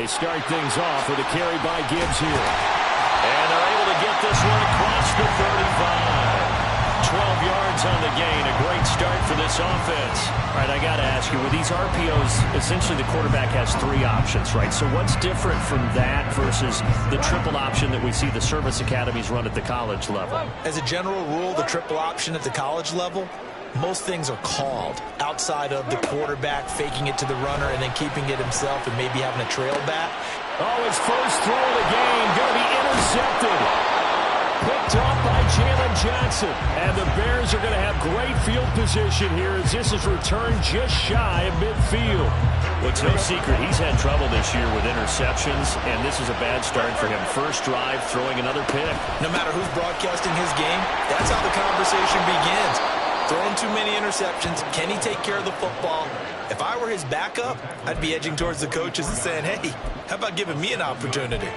They start things off with a carry by Gibbs here. And they're able to get this one across the 35. 12 yards on the gain. A great start for this offense. All right, I got to ask you, with these RPOs, essentially the quarterback has three options, right? So what's different from that versus the triple option that we see the service academies run at the college level? As a general rule, the triple option at the college level, most things are called outside of the quarterback faking it to the runner and then keeping it himself and maybe having a trail back. Oh, his first throw of the game going to be intercepted. Picked off by Jalen Johnson. And the Bears are going to have great field position here as this is returned just shy of midfield. Well, it's no secret he's had trouble this year with interceptions, and this is a bad start for him. First drive, throwing another pick. No matter who's broadcasting his game, that's how the conversation begins. Throwing too many interceptions. Can he take care of the football? If I were his backup, I'd be edging towards the coaches and saying, hey, how about giving me an opportunity?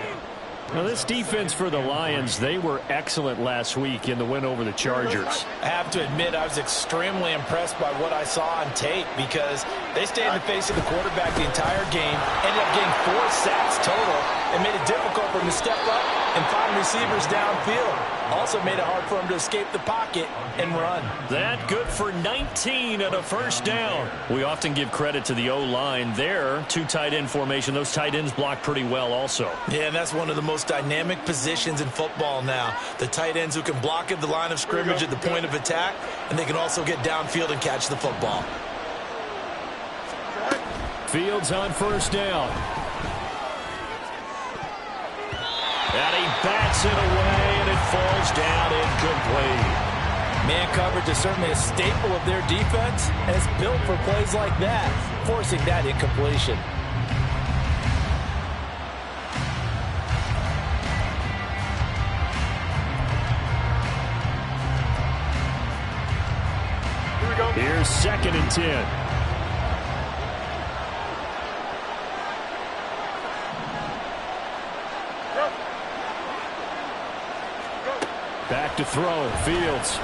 Now, this defense for the Lions, they were excellent last week in the win over the Chargers. I have to admit, I was extremely impressed by what I saw on tape because they stayed in the face of the quarterback the entire game, ended up getting 4 sacks total, and made it difficult for him to step up and find receivers downfield. Also made it hard for him to escape the pocket and run. That good for 19 and a first down. We often give credit to the O-line there. 2 tight end formation. Those tight ends block pretty well also. Yeah, and that's one of the most dynamic positions in football now. The tight ends who can block at the line of scrimmage at the point of attack, and they can also get downfield and catch the football. Fields on first down. And he bats it away, and it falls down incomplete. Man coverage is certainly a staple of their defense, and it's built for plays like that, forcing that incompletion. Here's 2nd and 10. Back to throw, Fields.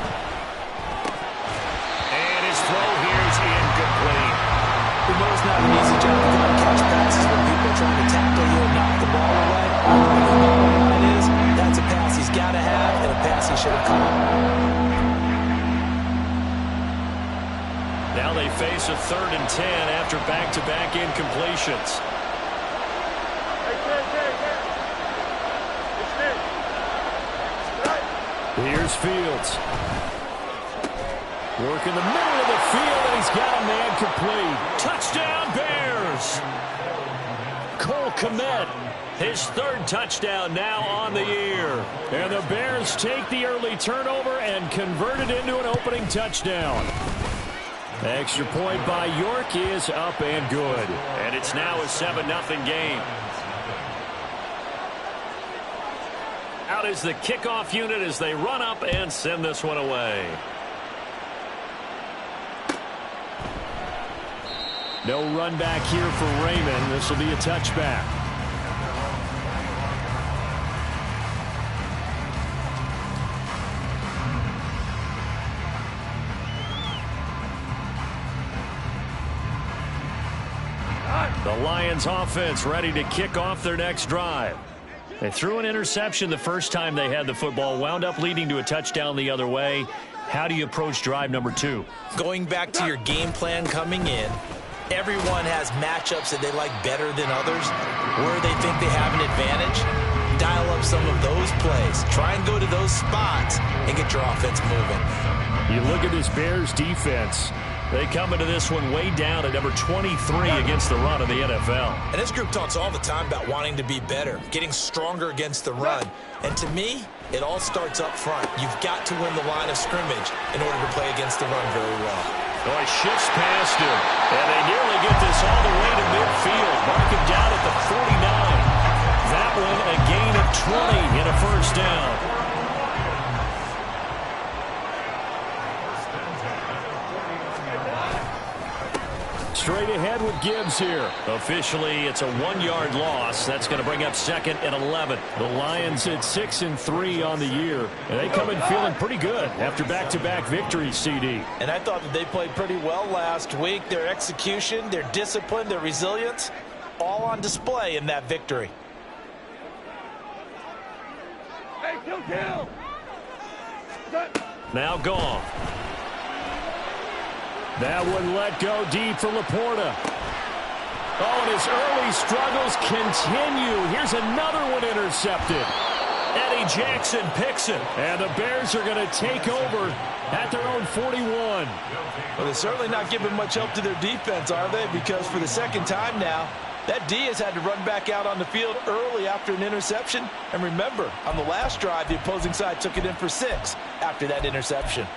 And his throw here is incomplete. We know it's not an easy job to catch passes when people are trying to tackle you and knock the ball away. What the bottom line is, that's a pass he's got to have and a pass he should have caught. Now they face a 3rd and 10 after back-to-back incompletions. Here's Fields. Work in the middle of the field, and he's got a man complete. Touchdown, Bears! Cole Kmet, his 3rd touchdown now on the year. And the Bears take the early turnover and convert it into an opening touchdown. Extra point by York is up and good. And it's now a 7-0 game. Out is the kickoff unit as they run up and send this one away. No run back here for Raymond. This will be a touchback. The Lions offense ready to kick off their next drive. They threw an interception the first time they had the football, wound up leading to a touchdown the other way. How do you approach drive number 2? Going back to your game plan coming in, everyone has matchups that they like better than others. Where they think they have an advantage, dial up some of those plays. Try and go to those spots and get your offense moving. You look at this Bears defense. They come into this one way down at number 23 against the run of the NFL. And this group talks all the time about wanting to be better, getting stronger against the run. And to me, it all starts up front. You've got to win the line of scrimmage in order to play against the run very well. Oh, he shifts past him. And they nearly get this all the way to midfield. Mark him down at the 49. That one a gain of 20 and a first down. Straight ahead with Gibbs here. Officially, it's a 1-yard loss. That's going to bring up 2nd and 11. The Lions at 6-3 on the year. And they come in feeling pretty good after back-to-back victories, CD. And I thought that they played pretty well last week. Their execution, their discipline, their resilience, all on display in that victory. Hey, kill. Now gone. That one let go deep for Laporta. Oh, and his early struggles continue. Here's another one intercepted. Eddie Jackson picks it. And the Bears are going to take over at their own 41. Well, they're certainly not giving much help to their defense, are they? Because for the second time now, that D has had to run back out on the field early after an interception. And remember, on the last drive, the opposing side took it in for 6 after that interception.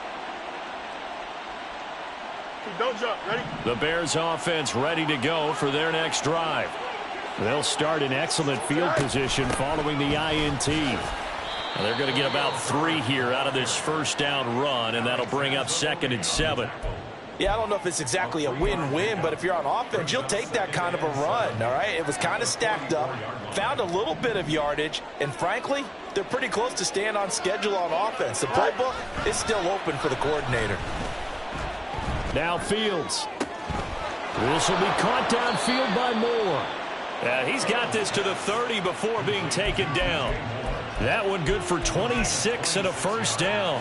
Don't jump. Ready? The Bears offense ready to go for their next drive. They'll start in excellent field position following the INT. And they're going to get about 3 here out of this first down run, and that'll bring up 2nd and 7. Yeah, I don't know if it's exactly a win-win, but if you're on offense, you'll take that kind of a run, all right? It was kind of stacked up, found a little bit of yardage, and frankly, they're pretty close to staying on schedule on offense. The playbook is still open for the coordinator. Now Fields. This will be caught downfield by Moore. He's got this to the 30 before being taken down. That one good for 26 and a first down.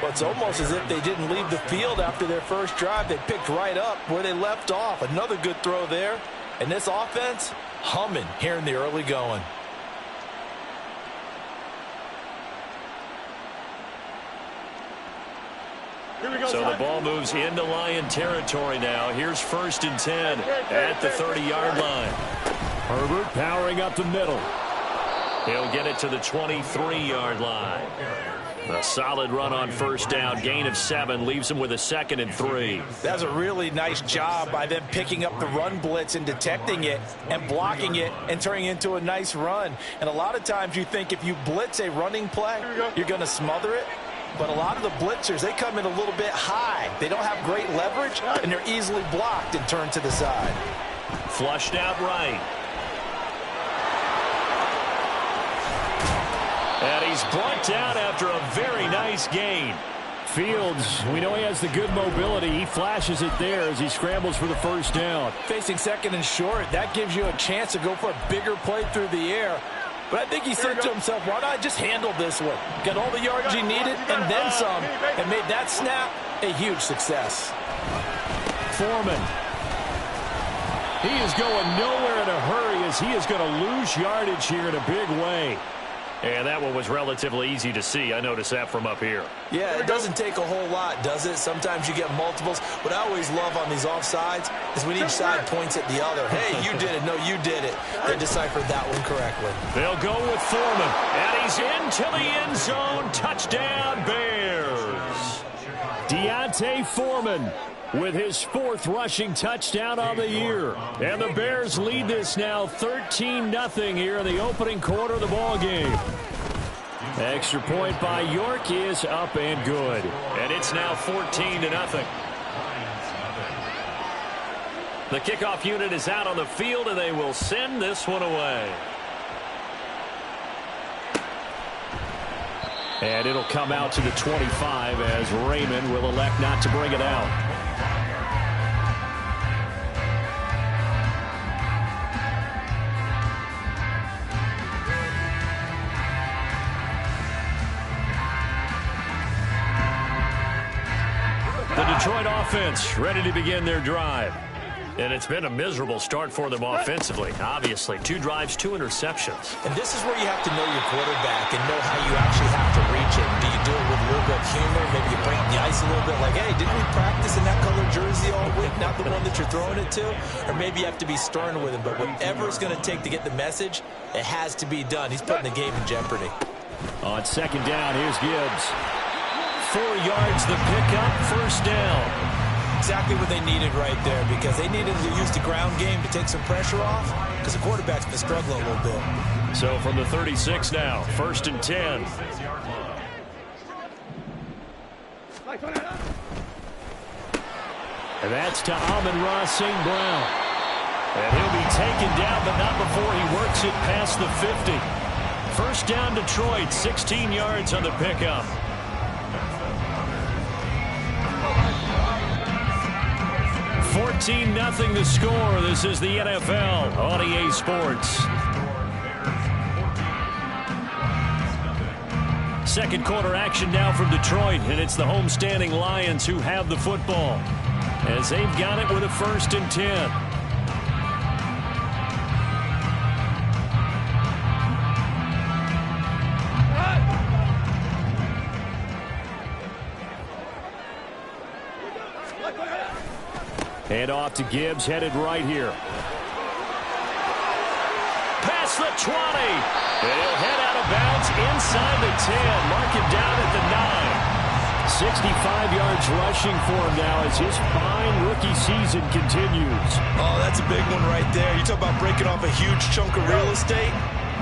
Well, it's almost as if they didn't leave the field after their first drive. They picked right up where they left off. Another good throw there. And this offense, humming here in the early going. So the ball moves into Lion territory now. Here's 1st and 10 at the 30-yard line. Herbert powering up the middle. He'll get it to the 23-yard line. A solid run on first down. Gain of 7 leaves him with a 2nd and 3. That's a really nice job by them picking up the run blitz and detecting it and blocking it and turning it into a nice run. And a lot of times you think if you blitz a running play, you're going to smother it. But a lot of the blitzers, they come in a little bit high. They don't have great leverage, and they're easily blocked and turned to the side. Flushed out right. And he's brought down after a very nice gain. Fields, we know he has the good mobility. He flashes it there as he scrambles for the first down. Facing 2nd and short, that gives you a chance to go for a bigger play through the air. But I think he said to himself, why not just handle this one? Got all the yards he needed and then some, and made that snap a huge success. Foreman. He is going nowhere in a hurry as he is going to lose yardage here in a big way. And that one was relatively easy to see. I noticed that from up here. Yeah, it doesn't take a whole lot, does it? Sometimes you get multiples. What I always love on these offsides is when each side points at the other. Hey, you did it. No, you did it. They deciphered that one correctly. They'll go with Foreman. And he's into the end zone. Touchdown, Bears. Deontay Foreman with his 4th rushing touchdown on the year. And the Bears lead this now 13-0 here in the opening quarter of the ball game. Extra point by York is up and good. And it's now 14-0. The kickoff unit is out on the field, and they will send this one away. And it'll come out to the 25 as Raymond will elect not to bring it out. The Detroit offense ready to begin their drive. And it's been a miserable start for them offensively. Obviously, 2 drives, 2 interceptions. And this is where you have to know your quarterback and know how you actually have to reach him. Do you do it with a little bit of humor? Maybe you break the ice a little bit like, hey, didn't we practice in that color jersey all week? Not the one that you're throwing it to? Or maybe you have to be stern with him. But whatever it's going to take to get the message, it has to be done. He's putting the game in jeopardy. On 2nd down, here's Gibbs. 4 yards the pickup, first down. Exactly what they needed right there, because they needed to use the ground game to take some pressure off, because the quarterback's been struggling a little bit. So from the 36 now, 1st and 10. And that's to Amon-Ra St. Brown. And he'll be taken down, but not before he works it past the 50. First down Detroit, 16 yards on the pickup. 14-0 the score. This is the NFL on EA Sports. Second quarter action now from Detroit, and it's the homestanding Lions who have the football as they've got it with a 1st and 10. Hand off to Gibbs, headed right here. Past the 20. And he'll head out of bounds inside the 10. Mark him down at the 9. 65 yards rushing for him now as his fine rookie season continues. Oh, that's a big one right there. You talk about breaking off a huge chunk of real estate.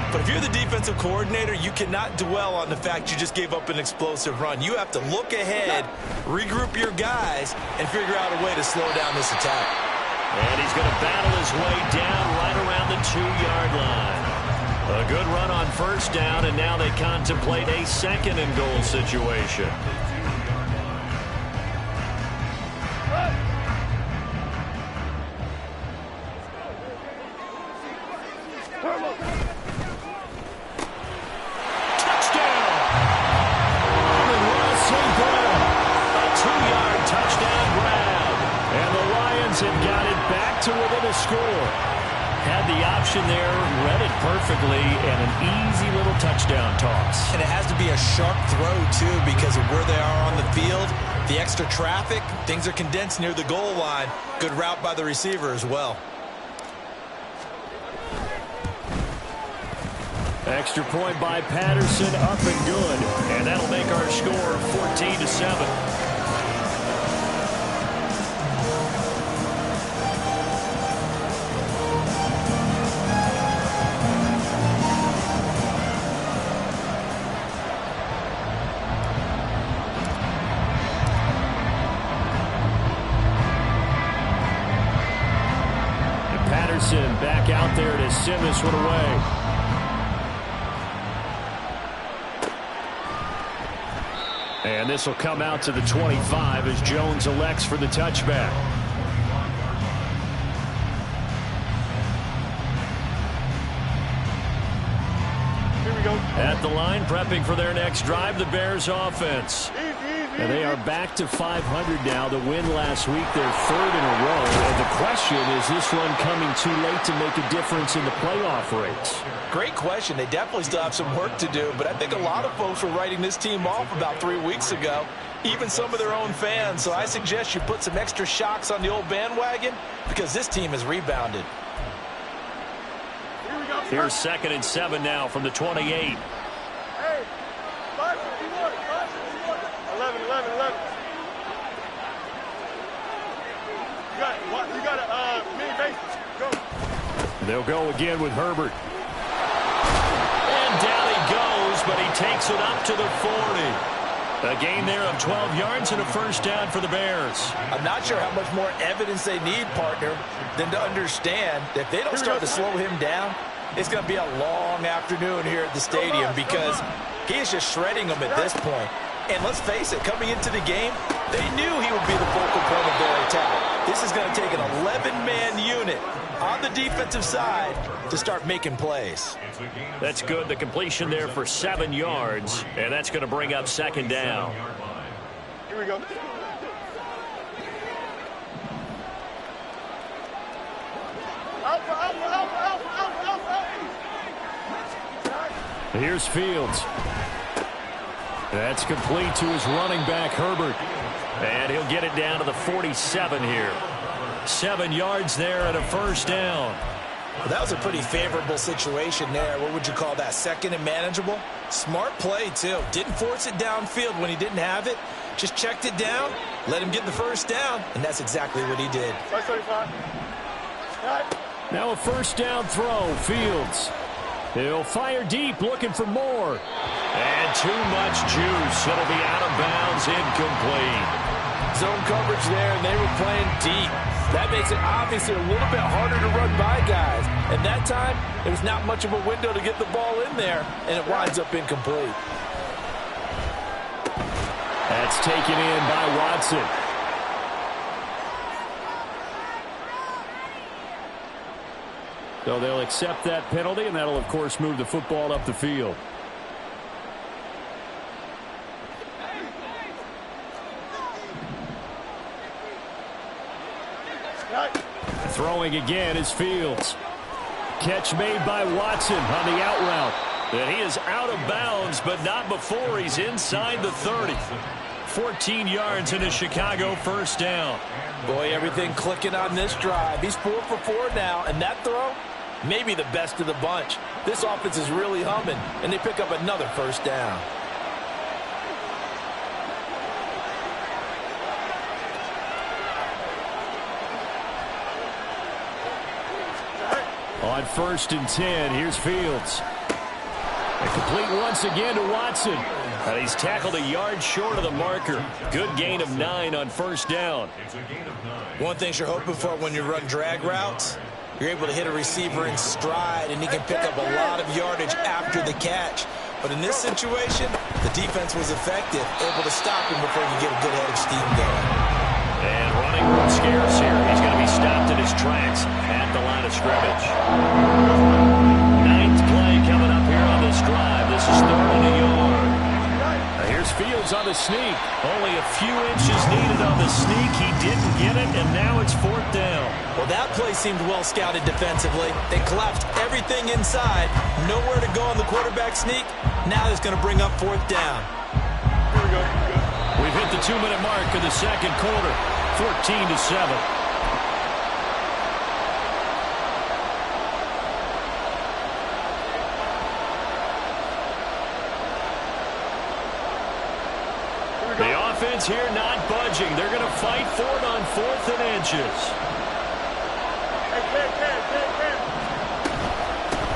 But if you're the defensive coordinator, you cannot dwell on the fact you just gave up an explosive run. You have to look ahead, regroup your guys, and figure out a way to slow down this attack. And he's going to battle his way down right around the 2-yard line. A good run on 1st down, and now they contemplate a 2nd and goal situation. And got it back to within a score. Had the option there, read it perfectly, and an easy little touchdown toss. And it has to be a sharp throw, too, because of where they are on the field. The extra traffic, things are condensed near the goal line. Good route by the receiver as well. Extra point by Patterson, up and good. And that'll make our score 14-7. Back out there to send this one away. And this will come out to the 25 as Jones elects for the touchback. Here we go. At the line, prepping for their next drive, the Bears offense. And they are back to 500 now. The win last week, their 3rd in a row. And the question, is this run coming too late to make a difference in the playoff race? Great question. They definitely still have some work to do, but I think a lot of folks were writing this team off about 3 weeks ago, even some of their own fans. So I suggest you put some extra shocks on the old bandwagon because this team has rebounded. Here we go. Here's 2nd and 7 now from the 28. Hey, 551, 11. You got a mini base. Go. They'll go again with Herbert. And down he goes, but he takes it up to the 40. A gain there of 12 yards and a 1st down for the Bears. I'm not sure how much more evidence they need, partner, than to understand that if they don't start to slow him down, it's going to be a long afternoon here at the stadium because he is just shredding them at this point. And let's face it, coming into the game, they knew he would be the focal point of their attack. This is going to take an 11-man unit on the defensive side to start making plays. That's good. The completion there for 7 yards, and that's going to bring up 2nd down. Here we go. Here's Fields. That's complete to his running back, Herbert. And he'll get it down to the 47 here. 7 yards there and a 1st down. Well, that was a pretty favorable situation there. What would you call that? 2nd and manageable? Smart play, too. Didn't force it downfield when he didn't have it. Just checked it down, let him get the 1st down, and that's exactly what he did. Now a 1st down throw, Fields. He'll fire deep, looking for more. And too much juice. It'll be out of bounds, incomplete. Zone coverage there, and they were playing deep. That makes it obviously a little bit harder to run by guys. And that time, there was not much of a window to get the ball in there, and it winds up incomplete. That's taken in by Watson. So they'll accept that penalty, and that'll, of course, move the football up the field. Throwing again is Fields. Catch made by Watson on the out route. And he is out of bounds, but not before he's inside the 30. 14 yards in a Chicago first down. Boy, everything clicking on this drive. He's 4 for 4 now, and that throw, maybe the best of the bunch. This offense is really humming, and they pick up another first down. On 1st and 10, here's Fields. And complete once again to Watson. And he's tackled a yard short of the marker. Good gain of 9 on first down. One thing you're hoping for when you run drag routes, you're able to hit a receiver in stride, and he can pick up a lot of yardage after the catch. But in this situation, the defense was effective, able to stop him before you get a good head of steam going. And running room scarce here. He's going to be stopped in his tracks at the line of scrimmage. 9th play coming up here on this drive. This is 3rd and a yard. Now here's Fields on the sneak. Only a few inches needed on the sneak. He didn't get it, and now it's 4th down. Well, that play seemed well scouted defensively. They collapsed everything inside. Nowhere to go on the quarterback sneak. Now it's going to bring up 4th down. Here we go. We've hit the 2-minute mark of the second quarter. 14-7. The offense here not budging. They're going to fight for it on 4th and inches.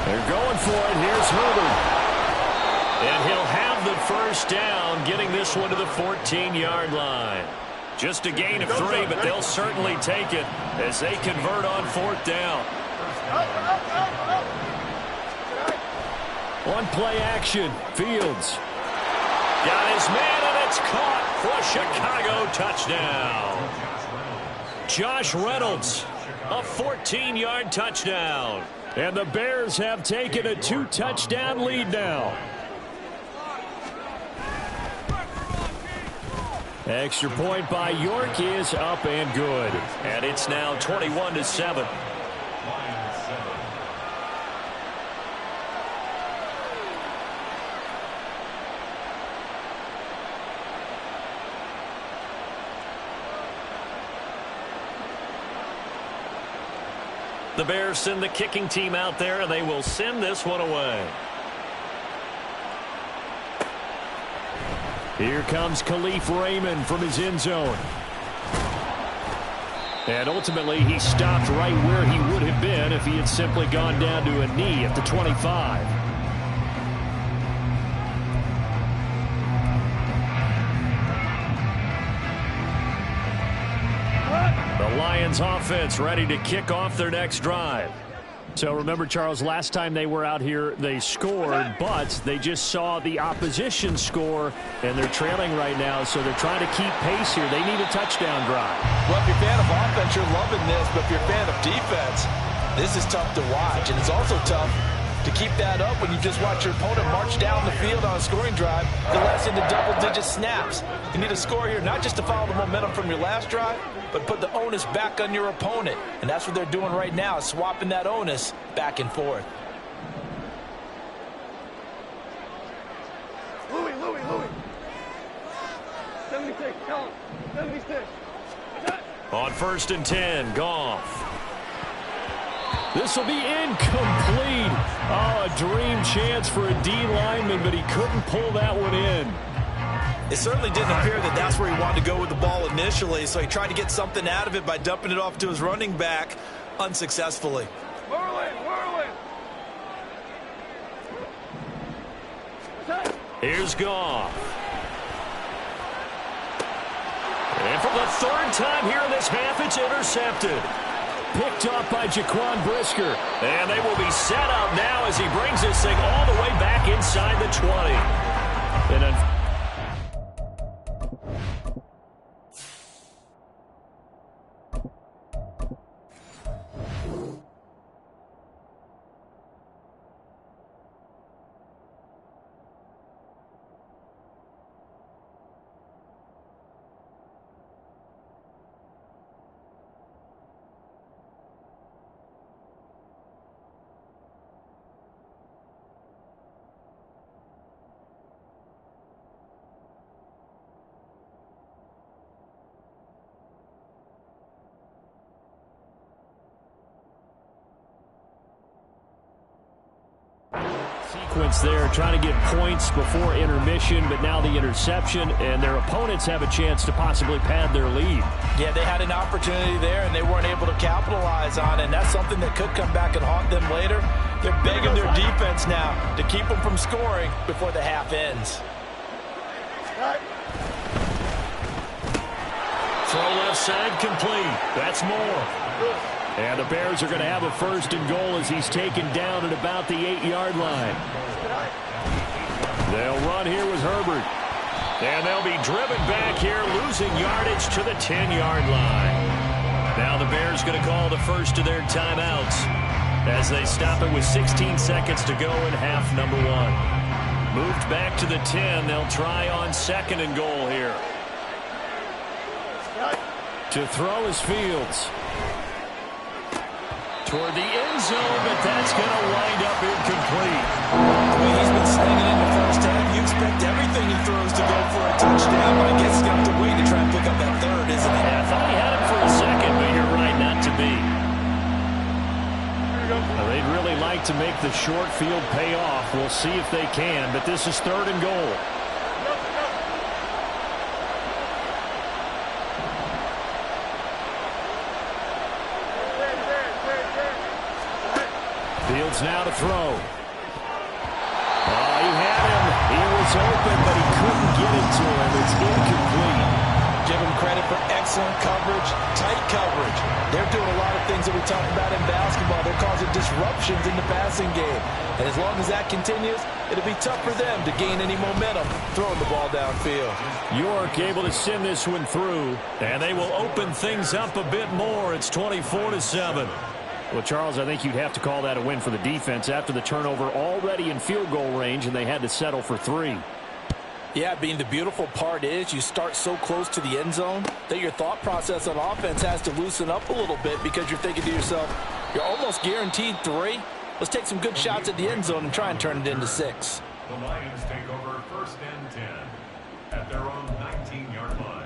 They're going for it. Here's Herbert. And he'll have the first down, getting this one to the 14-yard line. Just a gain of 3, but they'll certainly take it as they convert on 4th down. On play action, Fields. Got his man, and it's caught for a Chicago touchdown. Josh Reynolds, a 14-yard touchdown. And the Bears have taken a 2-touchdown lead now. Extra point by York is up and good. And it's now 21-7. The Bears send the kicking team out there, and they will send this one away. Here comes Khalif Raymond from his end zone. And ultimately, he stopped right where he would have been if he had simply gone down to a knee at the 25. The Lions offense ready to kick off their next drive. So remember, Charles, last time they were out here, they scored, but they just saw the opposition score, and they're trailing right now, so they're trying to keep pace here. They need a touchdown drive. Well, if you're a fan of offense, you're loving this, but if you're a fan of defense, this is tough to watch, and it's also tough to keep that up when you just watch your opponent march down the field on a scoring drive that lasts into double-digit snaps. You need a score here, not just to follow the momentum from your last drive, but put the onus back on your opponent. And that's what they're doing right now, swapping that onus back and forth. Louis. 76, tell him. 76. On 1st and 10, Goff. This will be incomplete. Oh, a dream chance for a D lineman, but he couldn't pull that one in. It certainly didn't appear that that's where he wanted to go with the ball initially, so he tried to get something out of it by dumping it off to his running back unsuccessfully. Whirling. Here's Goff. And for the 3rd time here in this half, it's intercepted. Picked up by Jaquan Brisker. And they will be set up now as he brings this thing all the way back inside the 20. And sequence there, trying to get points before intermission, but now the interception, and their opponents have a chance to possibly pad their lead. Yeah, they had an opportunity there, and they weren't able to capitalize on it, and that's something that could come back and haunt them later. They're begging their defense now to keep them from scoring before the half ends. Throw left side complete. That's Moore. And the Bears are going to have a 1st and goal as he's taken down at about the 8-yard line. They'll run here with Herbert. And they'll be driven back here, losing yardage to the 10-yard line. Now the Bears going to call the first of their timeouts as they stop it with 16 seconds to go in half number 1. Moved back to the 10. They'll try on 2nd and goal here. To throw is Fields. Toward the end zone, but that's going to wind up incomplete. Well, he's been slinging in the first half. You expect everything he throws to go for a touchdown, but I guess he's going to have to wait to try and pick up that 3rd, isn't he? Yeah, I thought he had him for a second, but you're right, not to be. They'd really like to make the short field pay off. We'll see if they can, but this is 3rd and goal. Fields now to throw. Oh, he had him. He was open, but he couldn't get it to him. It's incomplete. Give him credit for excellent coverage, tight coverage. They're doing a lot of things that we talk about in basketball. They're causing disruptions in the passing game. And as long as that continues, it'll be tough for them to gain any momentum throwing the ball downfield. York able to send this one through, and they will open things up a bit more. It's 24-7. Well, Charles, I think you'd have to call that a win for the defense after the turnover already in field goal range, and they had to settle for 3. Yeah, being the beautiful part is you start so close to the end zone that your thought process on offense has to loosen up a little bit because you're thinking to yourself, you're almost guaranteed 3. Let's take some good shots at the end zone and try and turn it into 6. The Lions take over 1st and 10 at their own 19-yard line.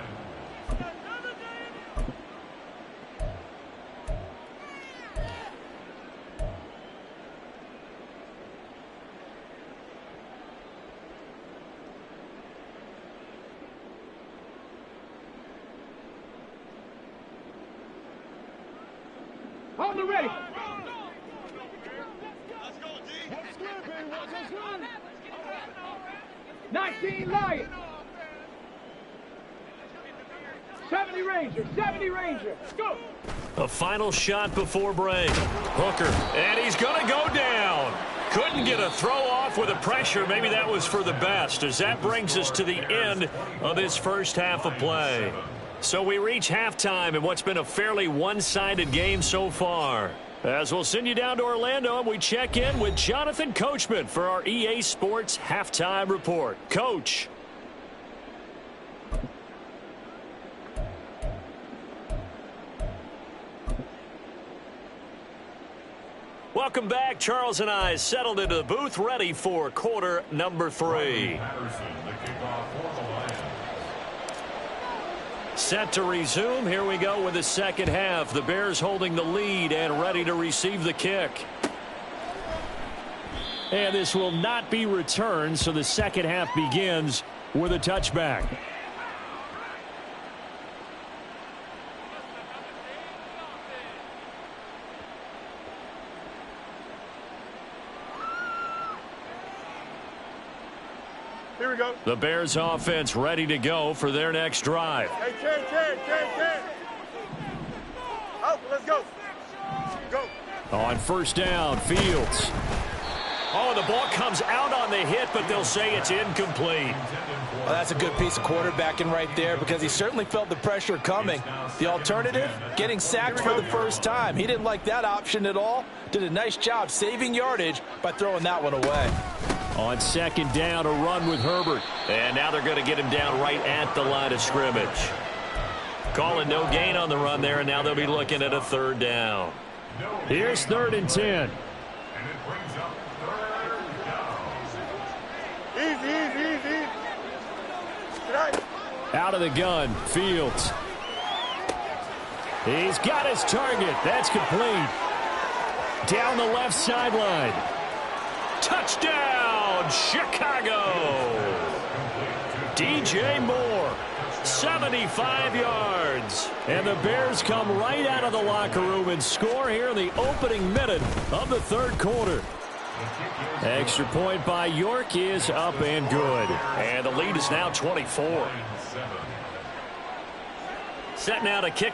Hold it ready. 19 Lions. 70 Ranger. 70 Ranger. Go. A final shot before break. Hooker, and he's going to go down. Couldn't get a throw off with the pressure. Maybe that was for the best, as that brings us to the end of this first half of play. So we reach halftime in what's been a fairly one-sided game so far. As we'll send you down to Orlando, and we check in with Jonathan Coachman for our EA Sports Halftime Report. Coach. Welcome back. Charles and I settled into the booth, ready for quarter number 3. Set to resume. Here we go with the second half. The Bears holding the lead and ready to receive the kick. And this will not be returned, so the second half begins with a touchback. Here we go. The Bears offense ready to go for their next drive. Hey, 10. Out, let's go. Go. On first down, Fields. Oh, the ball comes out on the hit, but they'll say it's incomplete. Well, that's a good piece of quarterbacking right there because he certainly felt the pressure coming. The alternative, getting sacked for the first time. He didn't like that option at all. Did a nice job saving yardage by throwing that one away. On second down, a run with Herbert. And now they're going to get him down right at the line of scrimmage. Calling no gain on the run there, and now they'll be looking at a third down. Here's 3rd and 10. And it brings up 3rd down. Easy. Right. Out of the gun, Fields. He's got his target. That's complete. Down the left sideline. Touchdown! from Chicago. DJ Moore, 75 yards. And the Bears come right out of the locker room and score here in the opening minute of the third quarter. Extra point by York is up and good. And the lead is now 24. Set now to kick